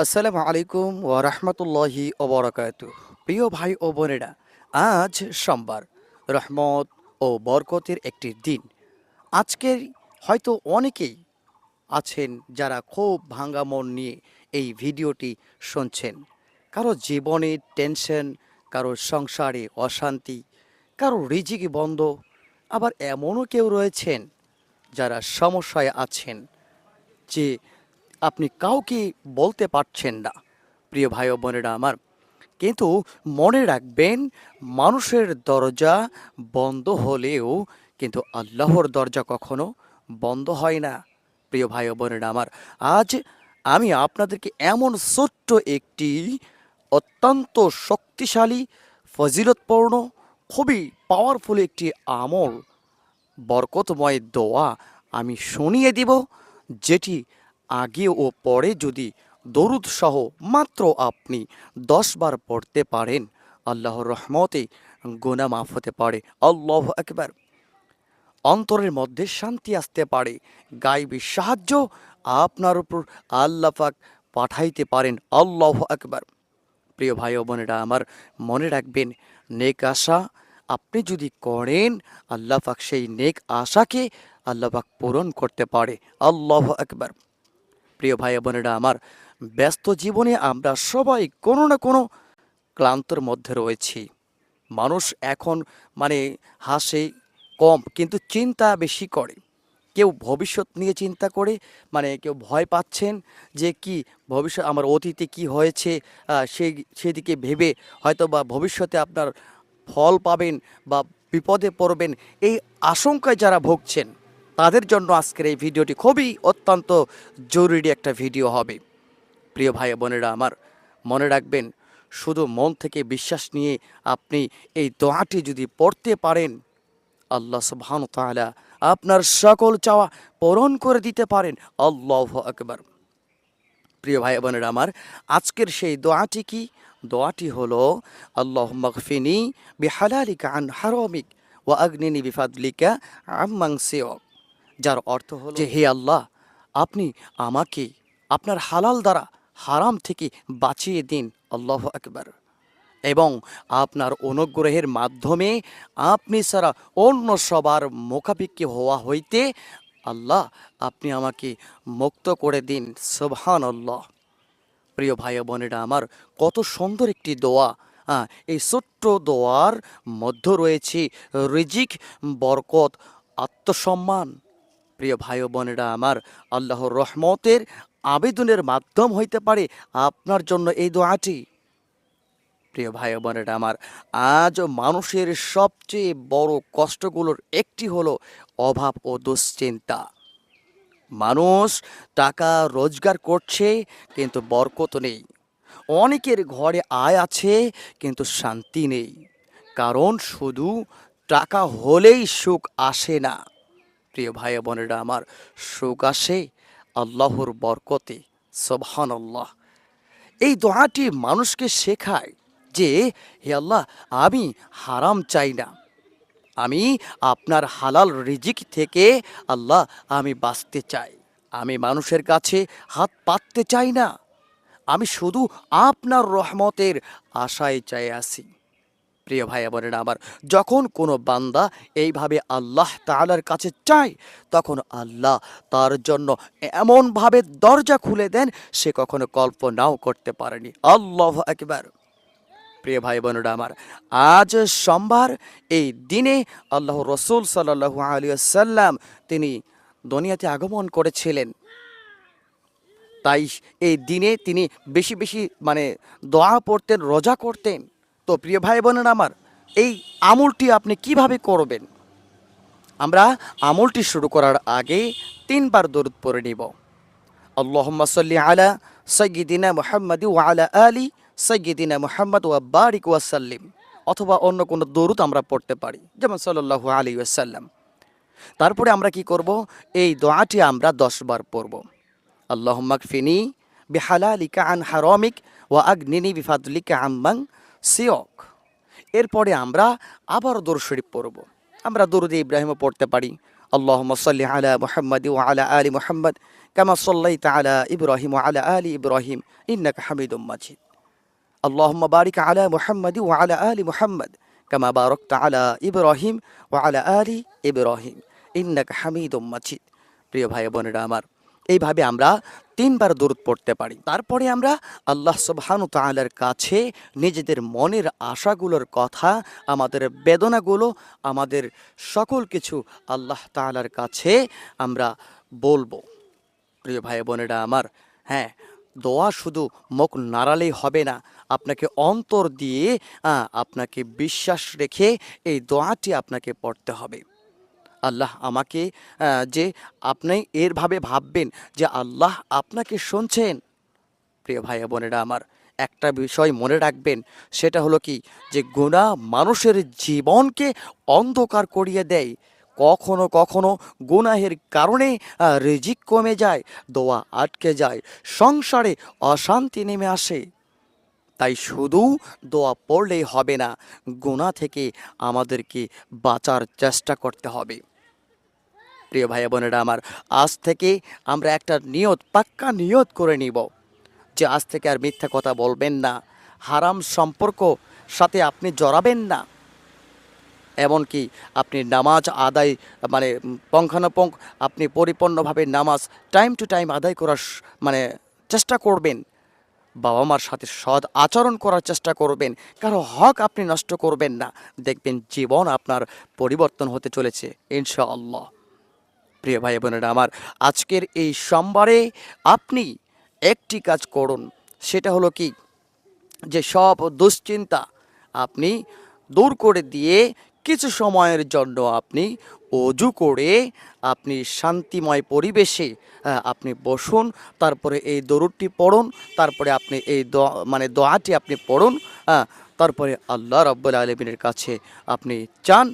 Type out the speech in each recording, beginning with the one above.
আসসালামু আলাইকুম ওয়া রাহমাতুল্লাহি ওয়া বারাকাতুহু। প্রিয় ভাই ও বোনেরা, আজ সোমবার, রহমত ও বরকতের একটি দিন। আজকের হয়তো অনেকেই আছেন যারা খুব ভাঙা মন নিয়ে এই ভিডিওটি শুনছেন। কারো জীবনে টেনশন, কারো সংসারে অশান্তি, কারো রিজিক বন্ধ, আবার এমনও কেউ রয়েছেন যারা সমস্যায় আছেন যে আপনি কাউকে বলতে পারছেন না। প্রিয় ভাই ও বোনেরা আমার, কিন্তু মনে রাখবেন, মানুষের দরজা বন্ধ হলেও কিন্তু আল্লাহর দরজা কখনো বন্ধ হয় না। প্রিয় ভাই ও বোনেরা আমার, আজ আমি আপনাদেরকে এমন ছোট্ট একটি অত্যন্ত শক্তিশালী, ফজিলতপূর্ণ, খুবই পাওয়ারফুল একটি আমল, বরকতময় দোয়া আমি শুনিয়ে দিব, যেটি আগে ও পরে যদি দরুদ সহ মাত্র আপনি 10 বার পড়তে পারেন, আল্লাহর রহমতে গুনাহ মাফ হতে পারে। আল্লাহু আকবার। অন্তরের মধ্যে শান্তি আসতে পারে, গায়বী সাহায্য আপনার উপর আল্লাহ পাক পাঠাইতে পারেন। আল্লাহু আকবার। প্রিয় ভাই ও বোনেরা আমার, মনে রাখবেন, নেক আশা আপনি যদি করেন, আল্লাহ পাক সেই নেক আশাকে আল্লাহ পাক পূরণ করতে পারে। আল্লাহু আকবার। প্রিয় ভাই ও বোনেরা আমার, ব্যস্ত জীবনে আমরা সবাই কোনো না কোনো ক্লান্তর মধ্যে রয়েছি। মানুষ এখন মানে হাসে কম, কিন্তু চিন্তা বেশি করে। কেউ ভবিষ্যৎ নিয়ে চিন্তা করে, কেউ ভয় পাচ্ছেন যে কি ভবিষ্যৎ, আমার অতীতে কি হয়েছে, সেদিকে ভেবে হয়তো বা ভবিষ্যতে আপনার ফল পাবেন বা বিপদে পড়বেন, এই আশঙ্কায় যারা ভুগছেন, তাদের জন্য আজকের এই ভিডিওটি খুবই অত্যন্ত জরুরি একটা ভিডিও হবে। প্রিয় ভাই বোনেরা আমার, মনে রাখবেন, শুধু মন থেকে বিশ্বাস নিয়ে আপনি এই দোয়াটি যদি পড়তে পারেন, আল্লাহ সুবহানাহু ওয়া তাআলা আপনার সকল চাওয়া পূরণ করে দিতে পারেন। আল্লাহু আকবার। প্রিয় ভাই বোনেরা আমার, আজকের সেই দোয়াটি কি? দোয়াটি হলো, আল্লাহুম্মা গফিনি বিহালালিকা আন হারামিক ওয়া আগনিনি বিফাদলিকা আম্মান সিওয়াক। যার অর্থ হলো যে, হে আল্লাহ, আপনি আমাকে আপনার হালাল দ্বারা হারাম থেকে বাঁচিয়ে দিন। আল্লাহু আকবার। এবং আপনার অনুগ্রহের মাধ্যমে আপনি ছাড়া অন্য সবার মুখাপেক্ষী হওয়া হইতে আল্লাহ আপনি আমাকে মুক্ত করে দিন। সুবহানাল্লাহ। প্রিয় ভাই ও বোনেরা আমার, কত সুন্দর একটি দোয়া। এই ছোট্ট দোয়ার মধ্যে রয়েছে রিজিক, বরকত, আত্মসম্মান। প্রিয় ভাই ও বোনেরা আমার, আল্লাহর রহমতের আবেদনের মাধ্যম হইতে পারে আপনার জন্য এই দোয়াটি। প্রিয় ভাই ও বোনেরা আমার, আজ মানুষের সবচেয়ে বড় কষ্টগুলোর একটি হলো অভাব ও দুশ্চিন্তা। মানুষ টাকা রোজগার করছে, কিন্তু বরকত নেই। অনেকের ঘরে আয় আছে, কিন্তু শান্তি নেই। কারণ শুধু টাকা হলেই সুখ আসে না। প্রিয় ভাই ও বোনেরা আমার, সুখ আসে আল্লাহর বরকতে। সুবহানাল্লাহ। এই দোয়াটি মানুষকে শেখায় যে, হে আল্লাহ, আমি হারাম চাই না, আমি আপনার হালাল রিজিক থেকে আল্লাহ আমি বাঁচতে চাই। আমি মানুষের কাছে হাত পাততে চাই না, আমি শুধু আপনার রহমতের আশায় চাই আছি। প্রিয় ভাই বোনেরা আমার, যখন কোনো বান্দা এইভাবে আল্লাহ তাআলার কাছে চায়, তখন আল্লাহ তার জন্য এমনভাবে দরজা খুলে দেন, সে কখনো কল্পনাও করতে পারেনি। আল্লাহু আকবার। প্রিয় ভাই বোনেরা আমার, আজ সোমবার, এই দিনে আল্লাহ রসুল সাল্লাল্লাহু আলাইহি ওয়াসাল্লাম তিনি দুনিয়াতে আগমন করেছিলেন। তাই এই দিনে তিনি বেশি বেশি দোয়া পড়তেন, রোজা করতেন। তো প্রিয় ভাই বোনেরা আমার, এই আমলটি আপনি কিভাবে করবেন? আমরা আমলটি শুরু করার আগে 3 বার দরুদ পড়ে নিব। আল্লাহুম্মা সাল্লি আলা সাইয়্যিদিনা মুহাম্মাদি ওয়া আলা আলি সাইয়্যিদিনা মুহাম্মাদ ওয়া বারিক ওয়া সাল্লিম। অথবা অন্য কোনো দরুদ আমরা পড়তে পারি, যেমন সাল্লাল্লাহু আলাইহি ওয়াসাল্লাম। তারপরে আমরা কি করব? এই দোয়াটি আমরা 10 বার পড়ব। আল্লাহুম্মা কফিনি বিহালালিকা আন হারামিক ওয়া আগনিনি বিফাদলিকা আম্মান সিওয়াক। এরপরে আমরা আবার দরুদ শরীফ পড়ব। আমরা দরুদ ইব্রাহিমও পড়তে পারি। اللهم صل على محمد وعلى آل محمد كما صليت على إبراهيم وعلى آل إبراهيم إنك حميد مجيد اللهم بارك على محمد وعلى آل محمد كما باركت على إبراهيم وعلى آل إبراهيم إنك حميد مجيد প্রিয় ভাই বোনেরা আমার এইভাবে আমরা 3 বার দরুদ পড়তে পারি। তারপরে আমরা আল্লাহ সুবহানাহু ওয়া তাআলার কাছে নিজেদের মনের আশাগুলোর কথা, আমাদের বেদনাগুলো, আমাদের সকল কিছু আল্লাহ তাআলার কাছে আমরা বলবো। প্রিয় ভাই বোনেরা আমার, হ্যাঁ, দোয়া শুধু মুখ নাড়ালেই হবে না, আপনাকে অন্তর দিয়ে আপনাকে বিশ্বাস রেখে এই দোয়াটি আপনাকে পড়তে হবে। আল্লাহ আমাকে যে আপনি এরভাবে ভাববেন যে আল্লাহ আপনাকে শুনছেন। প্রিয় ভাই বোনেরা আমার, একটা বিষয় মনে রাখবেন, সেটা হলো কি, যে গুনাহ মানুষের জীবনকে অন্ধকার করিয়ে দেয়। কখনো কখনো গুনাহের কারণে রিজিক কমে যায়, দোয়া আটকে যায়, সংসারে অশান্তি নেমে আসে। তাই শুধু দোয়া পড়লেই হবে না, গুনাহ থেকে আমাদেরকে বাঁচার চেষ্টা করতে হবে। প্রিয় ভাই বোনেরা আমার, আজ থেকে আমরা একটা পাক্কা নিয়ত করে নিব যে আজ থেকে আর মিথ্যা কথা বলবেন না, হারাম সম্পর্ক সাথে আপনি জড়াবেন না, এমনকি আপনি নামাজ আদায় মানে পঙ্খানুপঙ্খ আপনি পরিপূর্ণভাবে নামাজ টাইম টু টাইম আদায় করার চেষ্টা করবেন। বাবা মার সাথে সৎ আচরণ করার চেষ্টা করবেন, কারো হক আপনি নষ্ট করবেন না। দেখবেন জীবন আপনার পরিবর্তন হতে চলেছে ইনশাআল্লাহ। প্রিয় ভাই বোনেরা আমার, আজকের এই সোমবারে আপনি একটি কাজ করুন, সেটা হলো কি, যে সব দুশ্চিন্তা আপনি দূর করে দিয়ে কিছু সময়ের জন্য আপনি অজু করে আপনি শান্তিময় পরিবেশে আপনি বসুন, তারপরে এই দরুদটি পড়ুন, তারপরে আপনি এই দোয়াটি আপনি পড়ুন, তারপরে আল্লাহ রাব্বুল আলামিনের কাছে আপনি চান।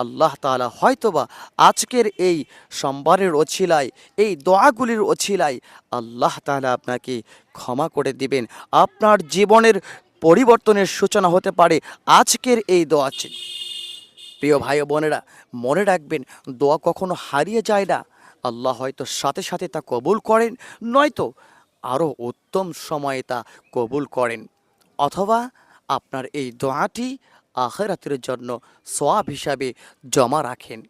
আল্লাহ তাআলা হয়তোবা আজকের এই সোমবারের ওছিলায়, এই দোয়াগুলির ওছিলায় আল্লাহ তাআলা আপনাকে ক্ষমা করে দিবেন। আপনার জীবনের পরিবর্তনের সূচনা হতে পারে আজকের এই দোয়াতে। প্রিয় ভাই ও বোনেরা, মনে রাখবেন, দোয়া কখনো হারিয়ে যায় না। আল্লাহ হয়তো সাথে সাথে তা কবুল করেন, নয়তো আরও উত্তম সময়ে তা কবুল করেন, অথবা আপনার এই দোয়াটি আখিরাতের জন্য সওয়াব হিসাবে জমা রাখেন।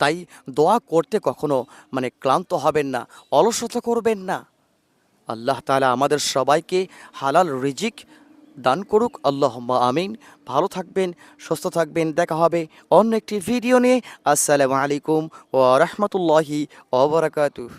তাই দোয়া করতে কখনো ক্লান্ত হবেন না, অলসতা করবেন না। আল্লাহ তাআলা আমাদের সবাইকে হালাল রিজিক দান করুক, আল্লাহুম্মা আমিন। ভালো থাকবেন, সুস্থ থাকবেন, দেখা হবে অন্য একটি ভিডিও নিয়ে। আসসালামু আলাইকুম ওয়া রাহমাতুল্লাহি ওয়া বারাকাতুহু।